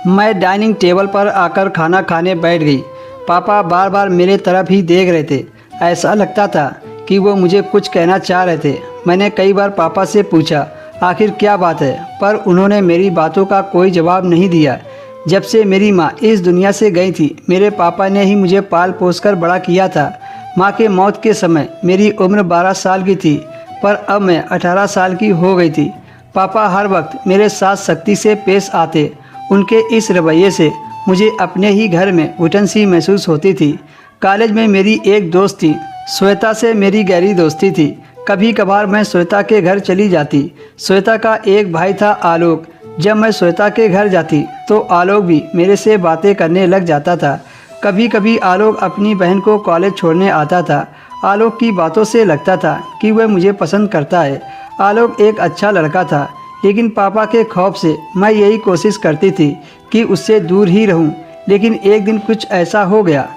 मैं dining table पर आकर खाना खाने बैठ गई। पापा बार बार मेरे तरफ ही देख रहे थे। ऐसा लगता था कि वो मुझे कुछ कहना चाह रहे थे। मैंने कई बार पापा से पूछा आखिर क्या बात है, पर उन्होंने मेरी बातों का कोई जवाब नहीं दिया। जब से मेरी माँ इस दुनिया से गई थी, मेरे पापा ने ही मुझे पाल पोस कर बड़ा किया था। माँ के मौत के समय मेरी उम्र 12 साल की थी, पर अब मैं 18 साल की हो गई थी। पापा हर वक्त मेरे साथ सख्ती से पेश आते। उनके इस रवैये से मुझे अपने ही घर में घुटन सी महसूस होती थी। कॉलेज में मेरी एक दोस्त थी, श्वेता से मेरी गहरी दोस्ती थी। कभी कभार मैं श्वेता के घर चली जाती। श्वेता का एक भाई था आलोक। जब मैं श्वेता के घर जाती तो आलोक भी मेरे से बातें करने लग जाता था। कभी कभी आलोक अपनी बहन को कॉलेज छोड़ने आता था। आलोक की बातों से लगता था कि वह मुझे पसंद करता है। आलोक एक अच्छा लड़का था, लेकिन पापा के खौफ से मैं यही कोशिश करती थी कि उससे दूर ही रहूं। लेकिन एक दिन कुछ ऐसा हो गया।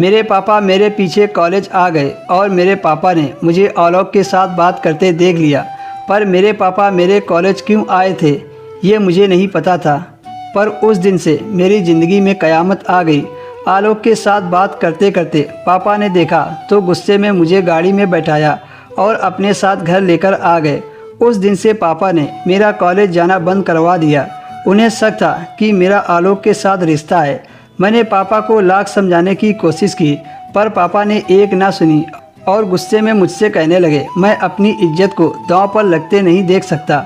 मेरे पापा मेरे पीछे कॉलेज आ गए और मेरे पापा ने मुझे आलोक के साथ बात करते देख लिया। पर मेरे पापा मेरे कॉलेज क्यों आए थे ये मुझे नहीं पता था। पर उस दिन से मेरी ज़िंदगी में कयामत आ गई। आलोक के साथ बात करते करते पापा ने देखा तो गुस्से में मुझे गाड़ी में बैठाया और अपने साथ घर लेकर आ गए। उस दिन से पापा ने मेरा कॉलेज जाना बंद करवा दिया। उन्हें शक था कि मेरा आलोक के साथ रिश्ता है। मैंने पापा को लाख समझाने की कोशिश की, पर पापा ने एक ना सुनी और गुस्से में मुझसे कहने लगे, मैं अपनी इज्जत को दांव पर लगते नहीं देख सकता।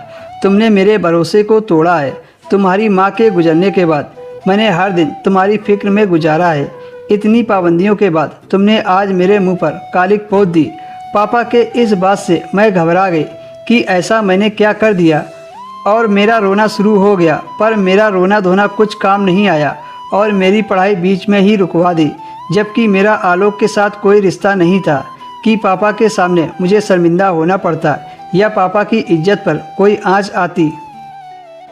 तुमने मेरे भरोसे को तोड़ा है। तुम्हारी माँ के गुजरने के बाद मैंने हर दिन तुम्हारी फिक्र में गुजारा है। इतनी पाबंदियों के बाद तुमने आज मेरे मुंह पर कालिक पोत दी। पापा के इस बात से मैं घबरा गई कि ऐसा मैंने क्या कर दिया, और मेरा रोना शुरू हो गया। पर मेरा रोना धोना कुछ काम नहीं आया और मेरी पढ़ाई बीच में ही रुकवा दी। जबकि मेरा आलोक के साथ कोई रिश्ता नहीं था कि पापा के सामने मुझे शर्मिंदा होना पड़ता या पापा की इज्जत पर कोई आँच आती।